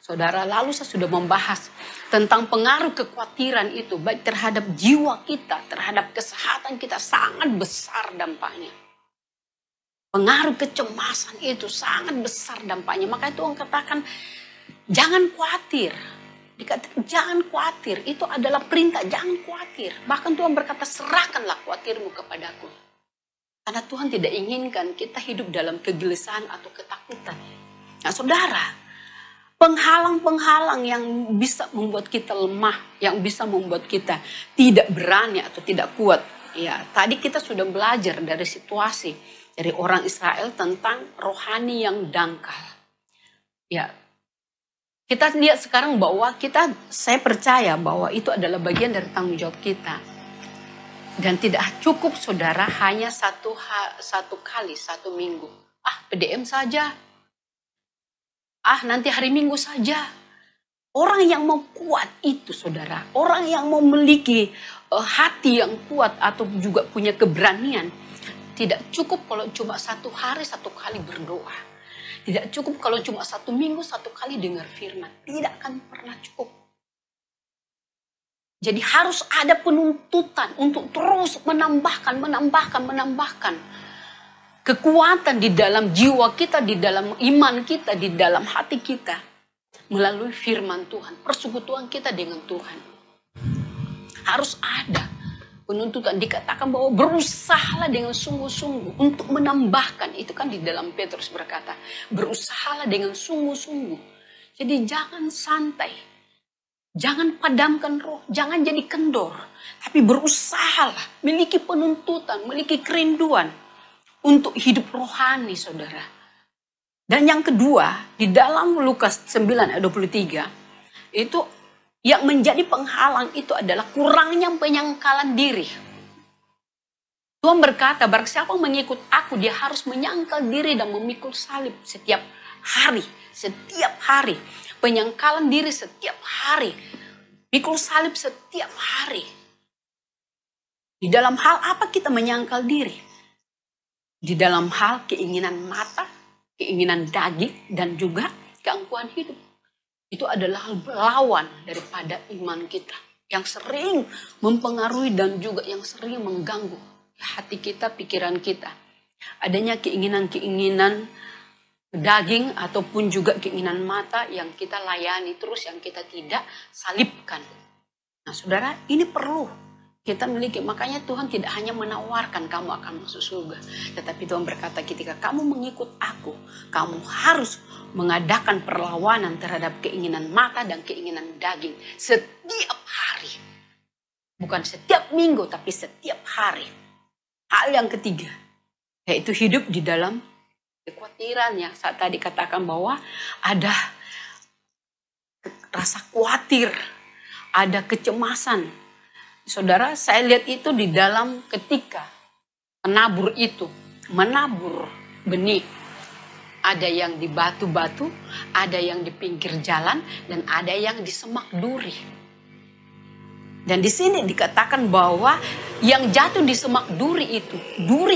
Saudara, lalu saya sudah membahas tentang pengaruh kekhawatiran itu baik terhadap jiwa kita, terhadap kesehatan kita sangat besar dampaknya. Pengaruh kecemasan itu sangat besar dampaknya. Maka Tuhan katakan, jangan khawatir. Dikatakan jangan khawatir, itu adalah perintah, jangan khawatir. Bahkan Tuhan berkata, serahkanlah khawatirmu kepadaku. Karena Tuhan tidak inginkan kita hidup dalam kegelisahan atau ketakutan. Nah, saudara, penghalang-penghalang yang bisa membuat kita lemah, yang bisa membuat kita tidak berani atau tidak kuat. Ya, tadi kita sudah belajar dari situasi dari orang Israel tentang rohani yang dangkal. Ya, kita lihat sekarang bahwa saya percaya bahwa itu adalah bagian dari tanggung jawab kita. Dan tidak cukup saudara hanya satu kali, 1 minggu. PDM saja. Nanti hari Minggu saja. Orang yang mau kuat itu saudara. Orang yang mau memiliki hati yang kuat atau juga punya keberanian. Tidak cukup kalau cuma 1 hari 1 kali berdoa. Tidak cukup kalau cuma 1 minggu 1 kali dengar firman. Tidak akan pernah cukup. Jadi harus ada penuntutan untuk terus menambahkan. Kekuatan di dalam jiwa kita, di dalam iman kita, di dalam hati kita. Melalui firman Tuhan, persekutuan kita dengan Tuhan. Harus ada penuntutan. Dikatakan bahwa berusahalah dengan sungguh-sungguh untuk menambahkan. Itu kan di dalam Petrus berkata, berusahalah dengan sungguh-sungguh. Jadi jangan santai. Jangan padamkan roh, jangan jadi kendor. Tapi berusahalah, miliki penuntutan, miliki kerinduan untuk hidup rohani, saudara. Dan yang kedua, di dalam Lukas 9 ayat 23, itu yang menjadi penghalang itu adalah kurangnya penyangkalan diri. Tuhan berkata, barang siapa mengikut aku, dia harus menyangkal diri dan memikul salib setiap hari. Setiap hari. Penyangkalan diri setiap hari. Pikul salib setiap hari. Di dalam hal apa kita menyangkal diri? Di dalam hal keinginan mata, keinginan daging, dan juga keangkuhan hidup. Itu adalah lawan daripada iman kita. yang sering mempengaruhi dan juga yang sering mengganggu hati kita, pikiran kita. Adanya keinginan-keinginan daging ataupun juga keinginan mata yang kita layani terus, yang kita tidak salibkan. Nah saudara, ini perlu kita miliki. Makanya Tuhan tidak hanya menawarkan kamu akan masuk surga, tetapi Tuhan berkata ketika kamu mengikut aku, kamu harus mengadakan perlawanan terhadap keinginan mata dan keinginan daging setiap hari. Bukan setiap minggu, tapi setiap hari. Hal yang ketiga, yaitu hidup di dalam kekhawatiran. Yang saat tadi katakan bahwa ada rasa khawatir, ada kecemasan. Saudara, saya lihat itu di dalam ketika menabur itu, menabur benih. Ada yang di batu-batu, ada yang di pinggir jalan, dan ada yang di semak duri. Dan di sini dikatakan bahwa yang jatuh di semak duri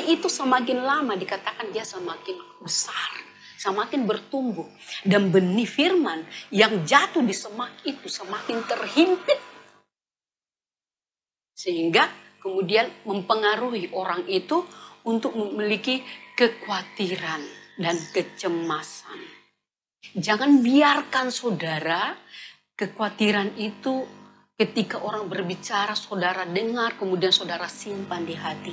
itu semakin lama dikatakan dia semakin besar, semakin bertumbuh. Dan benih firman yang jatuh di semak itu semakin terhimpit. Sehingga kemudian mempengaruhi orang itu untuk memiliki kekhawatiran dan kecemasan. Jangan biarkan saudara kekhawatiran itu ketika orang berbicara, saudara dengar, kemudian saudara simpan di hati.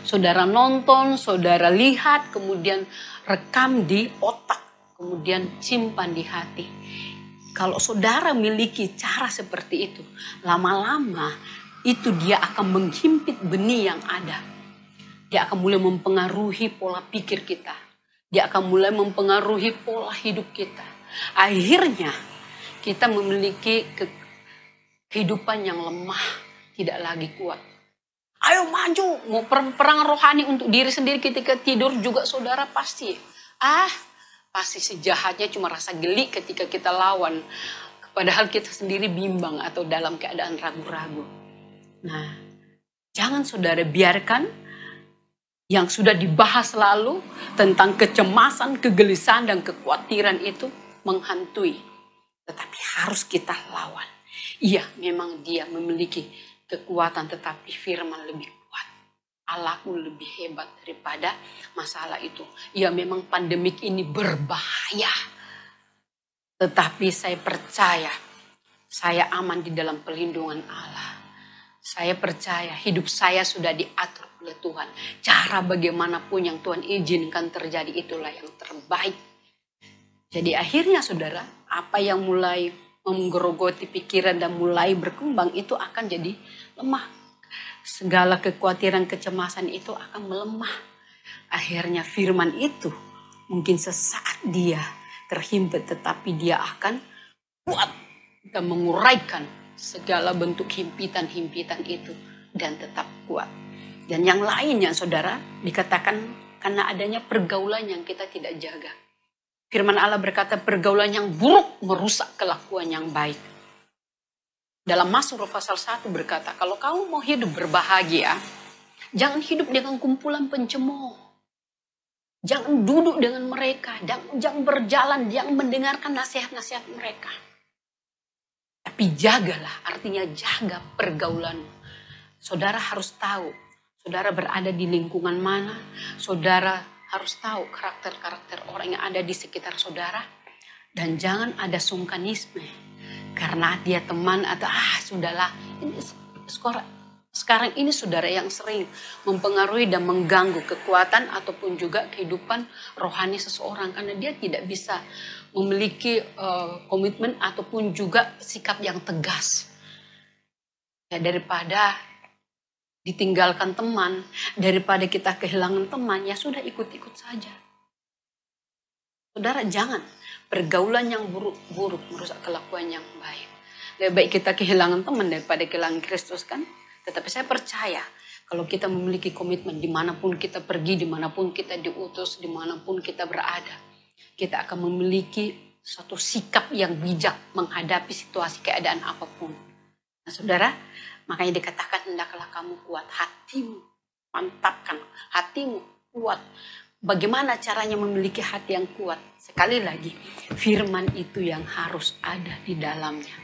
Saudara nonton, saudara lihat, kemudian rekam di otak, kemudian simpan di hati. Kalau saudara miliki cara seperti itu, lama-lama itu dia akan menghimpit benih yang ada. Dia akan mulai mempengaruhi pola pikir kita. Dia akan mulai mempengaruhi pola hidup kita. Akhirnya kita memiliki kehidupan yang lemah, tidak lagi kuat. Ayo maju, mau perang rohani untuk diri sendiri ketika tidur juga saudara pasti sejahatnya cuma rasa geli ketika kita lawan. Padahal kita sendiri bimbang atau dalam keadaan ragu-ragu. Nah, jangan saudara biarkan yang sudah dibahas lalu tentang kecemasan, kegelisahan, dan kekhawatiran itu menghantui. Tetapi harus kita lawan. Iya, memang dia memiliki kekuatan, tetapi firman lebih kuat. Allahku lebih hebat daripada masalah itu. Ya, memang pandemik ini berbahaya. Tetapi saya percaya, saya aman di dalam perlindungan Allah. Saya percaya hidup saya sudah diatur oleh Tuhan. Cara bagaimanapun yang Tuhan izinkan terjadi itulah yang terbaik. Jadi akhirnya saudara, apa yang mulai menggerogoti pikiran dan mulai berkembang itu akan jadi lemah. Segala kekhawatiran, kecemasan itu akan melemah. Akhirnya firman itu mungkin sesaat dia terhimpit, tetapi dia akan kuat dan menguraikan segala bentuk himpitan-himpitan itu dan tetap kuat. Dan yang lainnya saudara, dikatakan karena adanya pergaulan yang kita tidak jaga. Firman Allah berkata pergaulan yang buruk merusak kelakuan yang baik. Dalam Mazmur pasal 1 berkata, kalau kamu mau hidup berbahagia, jangan hidup dengan kumpulan pencemooh. Jangan duduk dengan mereka, jangan berjalan, jangan mendengarkan nasihat-nasihat mereka. Tapi jagalah, artinya jaga pergaulan. Saudara harus tahu, saudara berada di lingkungan mana, saudara harus tahu karakter-karakter orang yang ada di sekitar saudara. Dan jangan ada sungkanisme. Karena dia teman atau sudahlah. Ini sekarang ini saudara yang sering mempengaruhi dan mengganggu kekuatan ataupun juga kehidupan rohani seseorang. Karena dia tidak bisa memiliki komitmen ataupun juga sikap yang tegas. Ya, daripada ditinggalkan teman, daripada kita kehilangan teman, ya sudah ikut-ikut saja. Saudara jangan, pergaulan yang buruk merusak kelakuan yang baik. Lebih baik kita kehilangan teman daripada kehilangan Kristus kan. Tetapi saya percaya, kalau kita memiliki komitmen dimanapun kita pergi, dimanapun kita diutus, dimanapun kita berada, kita akan memiliki suatu sikap yang bijak menghadapi situasi keadaan apapun. Nah saudara, makanya dikatakan hendaklah kamu kuat hatimu, mantapkan hatimu kuat. Bagaimana caranya memiliki hati yang kuat? Sekali lagi, firman itu yang harus ada di dalamnya.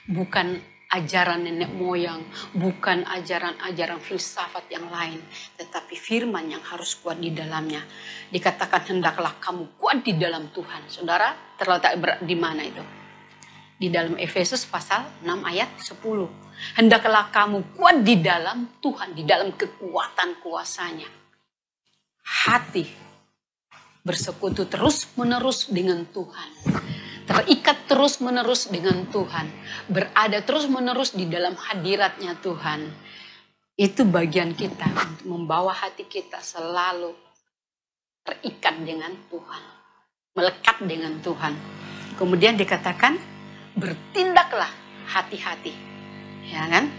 Bukan ajaran nenek moyang, bukan ajaran-ajaran filsafat yang lain, tetapi firman yang harus kuat di dalamnya. Dikatakan hendaklah kamu kuat di dalam Tuhan. Saudara, terletak di mana itu? Di dalam Efesus pasal 6 ayat 10. Hendaklah kamu kuat di dalam Tuhan, di dalam kekuatan kuasanya. Hati bersekutu terus-menerus dengan Tuhan. Terikat terus-menerus dengan Tuhan. Berada terus-menerus di dalam hadiratnya Tuhan. Itu bagian kita untuk membawa hati kita selalu terikat dengan Tuhan. Melekat dengan Tuhan. Kemudian dikatakan, bertindaklah hati-hati. Ya kan?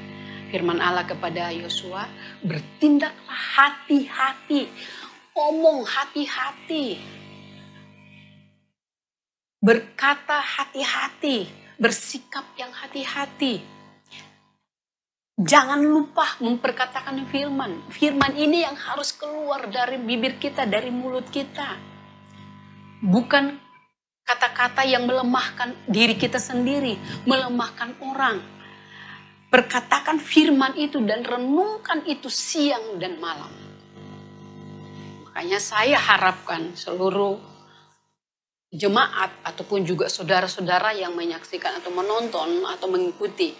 Firman Allah kepada Yosua, bertindaklah hati-hati. Omong hati-hati. Berkata hati-hati, bersikap yang hati-hati. Jangan lupa memperkatakan firman. Firman ini yang harus keluar dari bibir kita, dari mulut kita. Bukan kata-kata yang melemahkan diri kita sendiri, melemahkan orang. Perkatakan firman itu dan renungkan itu siang dan malam. Makanya saya harapkan seluruh jemaat ataupun juga saudara-saudara yang menyaksikan atau menonton atau mengikuti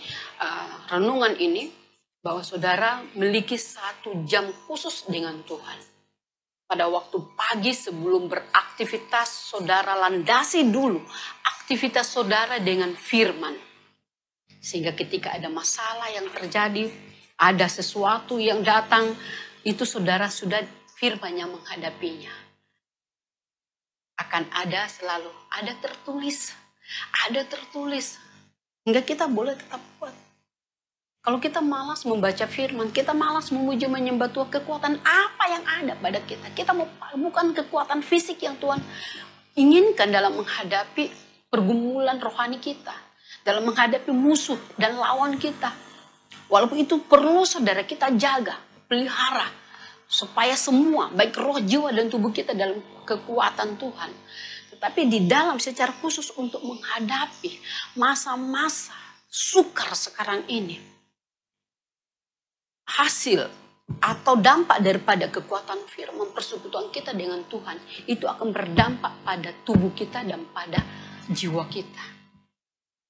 renungan ini, bahwa saudara memiliki 1 jam khusus dengan Tuhan. Pada waktu pagi sebelum beraktivitas, saudara landasi dulu aktivitas saudara dengan firman. Sehingga ketika ada masalah yang terjadi, ada sesuatu yang datang, itu saudara sudah firman-Nya menghadapinya. Akan ada selalu, ada tertulis. Hingga kita boleh tetap kuat. Kalau kita malas membaca firman, kita malas memuji menyembah Tuhan, kekuatan apa yang ada pada kita? Kita bukan kekuatan fisik yang Tuhan inginkan dalam menghadapi pergumulan rohani kita. Dalam menghadapi musuh dan lawan kita. Walaupun itu perlu saudara kita jaga, pelihara. Supaya semua, baik roh, jiwa, dan tubuh kita dalam kekuatan Tuhan. Tetapi di dalam secara khusus untuk menghadapi masa-masa sukar sekarang ini. Hasil atau dampak daripada kekuatan firman persekutuan kita dengan Tuhan. Itu akan berdampak pada tubuh kita dan pada jiwa kita.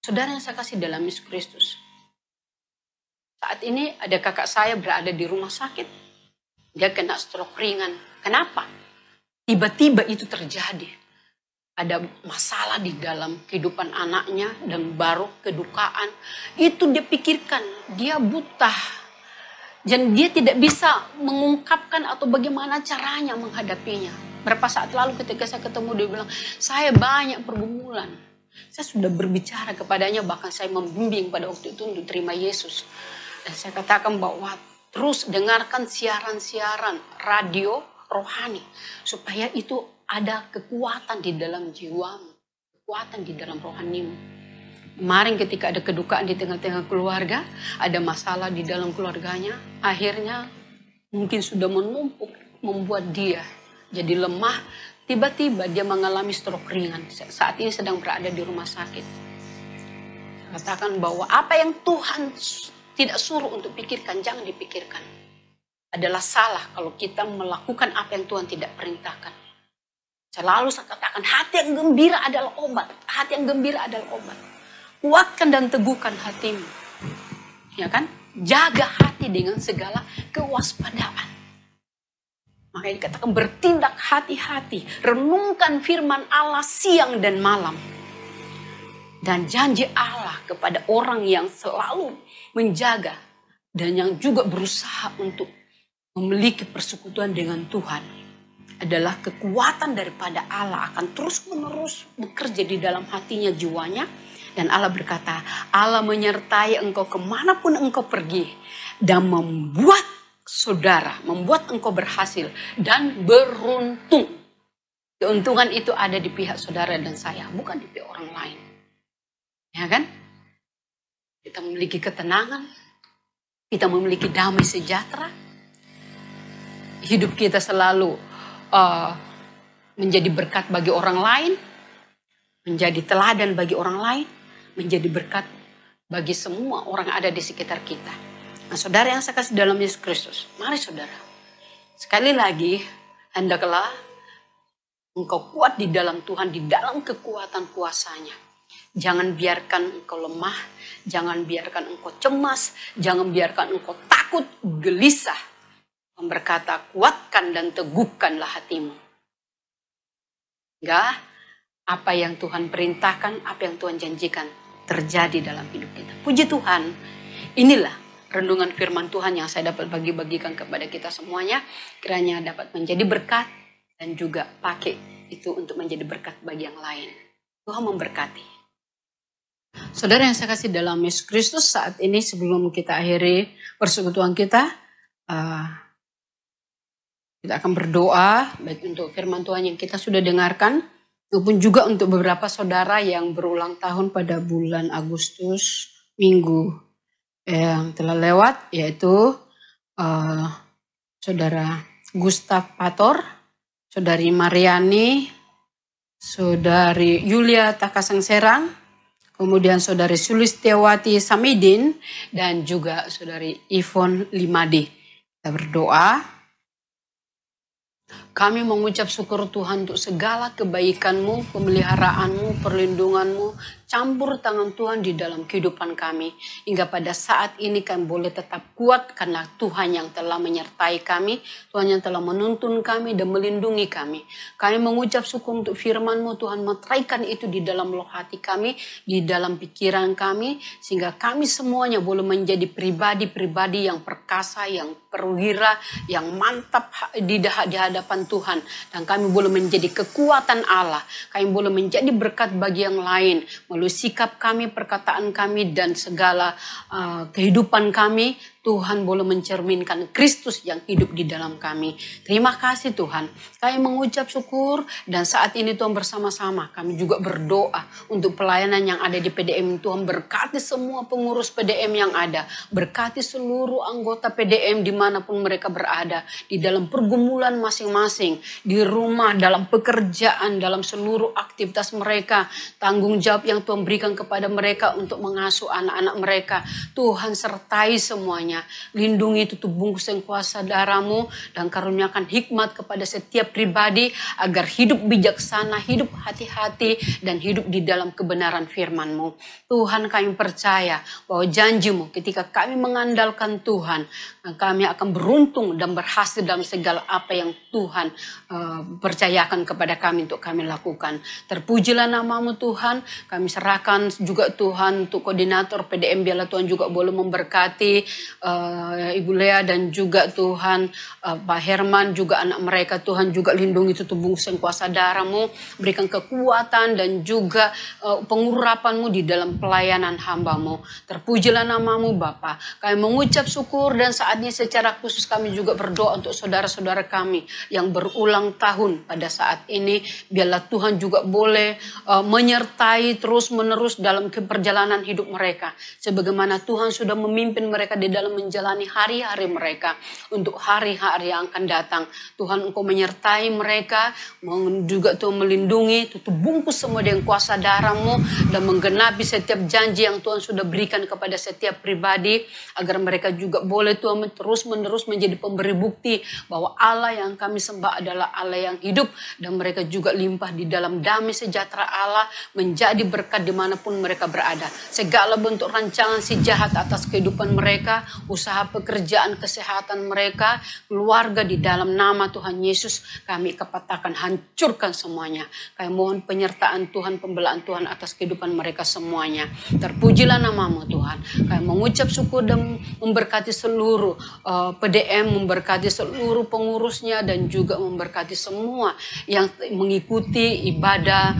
Saudara yang saya kasih dalam Yesus Kristus. Saat ini ada kakak saya berada di rumah sakit. Dia kena stroke ringan. Kenapa? Tiba-tiba itu terjadi. Ada masalah di dalam kehidupan anaknya dan baru kedukaan. Itu dia pikirkan, dia buta. Dan dia tidak bisa mengungkapkan atau bagaimana caranya menghadapinya. Berapa saat lalu ketika saya ketemu dia bilang, saya banyak pergumulan. Saya sudah berbicara kepadanya, bahkan saya membimbing pada waktu itu untuk terima Yesus. Dan saya katakan bahwa terus dengarkan siaran-siaran radio rohani. Supaya itu ada kekuatan di dalam jiwamu. Kekuatan di dalam rohanimu. Kemarin ketika ada kedukaan di tengah-tengah keluarga. Ada masalah di dalam keluarganya. Akhirnya mungkin sudah menumpuk. Membuat dia jadi lemah. Tiba-tiba dia mengalami stroke ringan. Saat ini sedang berada di rumah sakit. Saya katakan bahwa apa yang Tuhan tidak suruh untuk pikirkan, jangan dipikirkan. Adalah salah kalau kita melakukan apa yang Tuhan tidak perintahkan. Selalu saya katakan, hati yang gembira adalah obat. Hati yang gembira adalah obat. Kuatkan dan teguhkan hatimu. Ya kan? Jaga hati dengan segala kewaspadaan. Makanya dikatakan bertindak hati-hati. Renungkan firman Allah siang dan malam. Dan janji Allah kepada orang yang selalu menjaga dan yang juga berusaha untuk memiliki persekutuan dengan Tuhan adalah kekuatan daripada Allah akan terus-menerus bekerja di dalam hatinya, jiwanya. Dan Allah berkata, Allah menyertai engkau kemanapun engkau pergi dan membuat saudara, membuat engkau berhasil dan beruntung. Keuntungan itu ada di pihak saudara dan saya, bukan di pihak orang lain. Ya kan? Kita memiliki ketenangan, kita memiliki damai sejahtera. Hidup kita selalu menjadi berkat bagi orang lain, menjadi teladan bagi orang lain, menjadi berkat bagi semua orang yang ada di sekitar kita. Nah, saudara yang saya kasih dalam Yesus Kristus, mari saudara, sekali lagi, hendaklah engkau kuat di dalam Tuhan, di dalam kekuatan kuasa-Nya. Jangan biarkan engkau lemah, jangan biarkan engkau cemas, jangan biarkan engkau takut, gelisah. Berkata, kuatkan dan teguhkanlah hatimu. Enggak, apa yang Tuhan perintahkan, apa yang Tuhan janjikan terjadi dalam hidup kita. Puji Tuhan, inilah renungan firman Tuhan yang saya dapat bagi-bagikan kepada kita semuanya. Kiranya dapat menjadi berkat dan juga pakai itu untuk menjadi berkat bagi yang lain. Tuhan memberkati. Saudara yang saya kasih dalam Yesus Kristus, saat ini sebelum kita akhiri persekutuan kita akan berdoa baik untuk firman Tuhan yang kita sudah dengarkan, maupun juga untuk beberapa saudara yang berulang tahun pada bulan Agustus minggu yang telah lewat, yaitu saudara Gustav Pator, saudari Mariani, saudari Yulia Takasang Serang, kemudian saudari Sulistiawati Samidin, dan juga saudari Ivon Limadi. Kita berdoa. Kami mengucap syukur Tuhan untuk segala kebaikan-Mu, pemeliharaanmu, perlindungan-Mu, campur tangan Tuhan di dalam kehidupan kami. Hingga pada saat ini kami boleh tetap kuat karena Tuhan yang telah menyertai kami, Tuhan yang telah menuntun kami dan melindungi kami. Kami mengucap syukur untuk firman-Mu, Tuhan meteraikan itu di dalam loh hati kami, di dalam pikiran kami, sehingga kami semuanya boleh menjadi pribadi-pribadi yang perkasa, yang perwira, yang mantap di hadapan Tuhan. Dan kami boleh menjadi kekuatan Allah. Kami boleh menjadi berkat bagi yang lain. Melalui sikap kami, perkataan kami, dan segala kehidupan kami, Tuhan boleh mencerminkan Kristus yang hidup di dalam kami. Terima kasih Tuhan. Kami mengucap syukur dan saat ini Tuhan bersama-sama kami juga berdoa untuk pelayanan yang ada di PDM. Tuhan berkati semua pengurus PDM yang ada. Berkati seluruh anggota PDM dimanapun mereka berada. Di dalam pergumulan masing-masing. Di rumah, dalam pekerjaan, dalam seluruh aktivitas mereka. Tanggung jawab yang Tuhan berikan kepada mereka untuk mengasuh anak-anak mereka. Tuhan sertai semuanya. Lindungi, tutup bungkus yang kuasa darah-Mu, dan karuniakan hikmat kepada setiap pribadi agar hidup bijaksana, hidup hati-hati, dan hidup di dalam kebenaran firman-Mu. Tuhan, kami percaya bahwa janji-Mu ketika kami mengandalkan Tuhan, kami akan beruntung dan berhasil dalam segala apa yang Tuhan percayakan kepada kami untuk kami lakukan. Terpujilah nama-Mu Tuhan. Kami serahkan juga Tuhan untuk koordinator PDM, biarlah Tuhan juga boleh memberkati Ibu Lea dan juga Tuhan Pak Herman, juga anak mereka. Tuhan juga lindungi, tutup bungkus yang kuasa darah-Mu, berikan kekuatan dan juga pengurapan-Mu di dalam pelayanan hamba-Mu. Terpujilah nama-Mu Bapa. Kami mengucap syukur dan saat ini secara khusus kami juga berdoa untuk saudara-saudara kami yang berulang tahun pada saat ini. Biarlah Tuhan juga boleh menyertai terus-menerus dalam perjalanan hidup mereka. Sebagaimana Tuhan sudah memimpin mereka di dalam menjalani hari-hari mereka untuk hari-hari yang akan datang. Tuhan, Engkau menyertai mereka, juga Tuhan melindungi, tutup bungkus semua dengan kuasa darah-Mu, dan menggenapi setiap janji yang Tuhan sudah berikan kepada setiap pribadi, agar mereka juga boleh Tuhan terus-menerus menjadi pemberi bukti bahwa Allah yang kami sembah adalah Allah yang hidup, dan mereka juga limpah di dalam damai sejahtera Allah, menjadi berkat dimanapun mereka berada. Segala bentuk rancangan si jahat atas kehidupan mereka, usaha pekerjaan, kesehatan mereka, keluarga, di dalam nama Tuhan Yesus kami kepatakan, hancurkan semuanya. Kami mohon penyertaan Tuhan, pembelaan Tuhan atas kehidupan mereka semuanya. Terpujilah nama-Mu Tuhan. Kami mengucap syukur dan memberkati seluruh PDM, memberkati seluruh pengurusnya, dan juga memberkati semua yang mengikuti ibadah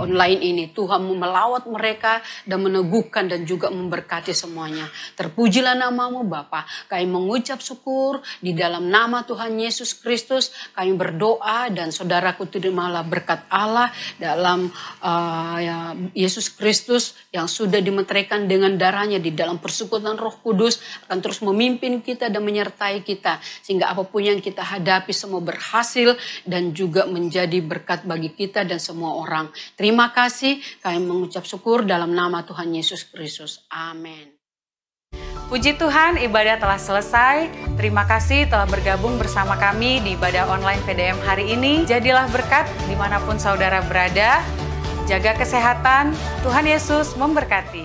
online ini. Tuhan melawat mereka dan meneguhkan dan juga memberkati semuanya. Terpuji Terpujilah namamu Bapa. Kami mengucap syukur di dalam nama Tuhan Yesus Kristus. Kami berdoa dan saudaraku terimalah berkat Allah dalam Yesus Kristus yang sudah dimeteraikan dengan darahnya di dalam persekutuan Roh Kudus akan terus memimpin kita dan menyertai kita. Sehingga apapun yang kita hadapi semua berhasil dan juga menjadi berkat bagi kita dan semua orang. Terima kasih, kami mengucap syukur dalam nama Tuhan Yesus Kristus. Amin. Puji Tuhan, ibadah telah selesai. Terima kasih telah bergabung bersama kami di ibadah online PDM hari ini. Jadilah berkat dimanapun saudara berada. Jaga kesehatan, Tuhan Yesus memberkati.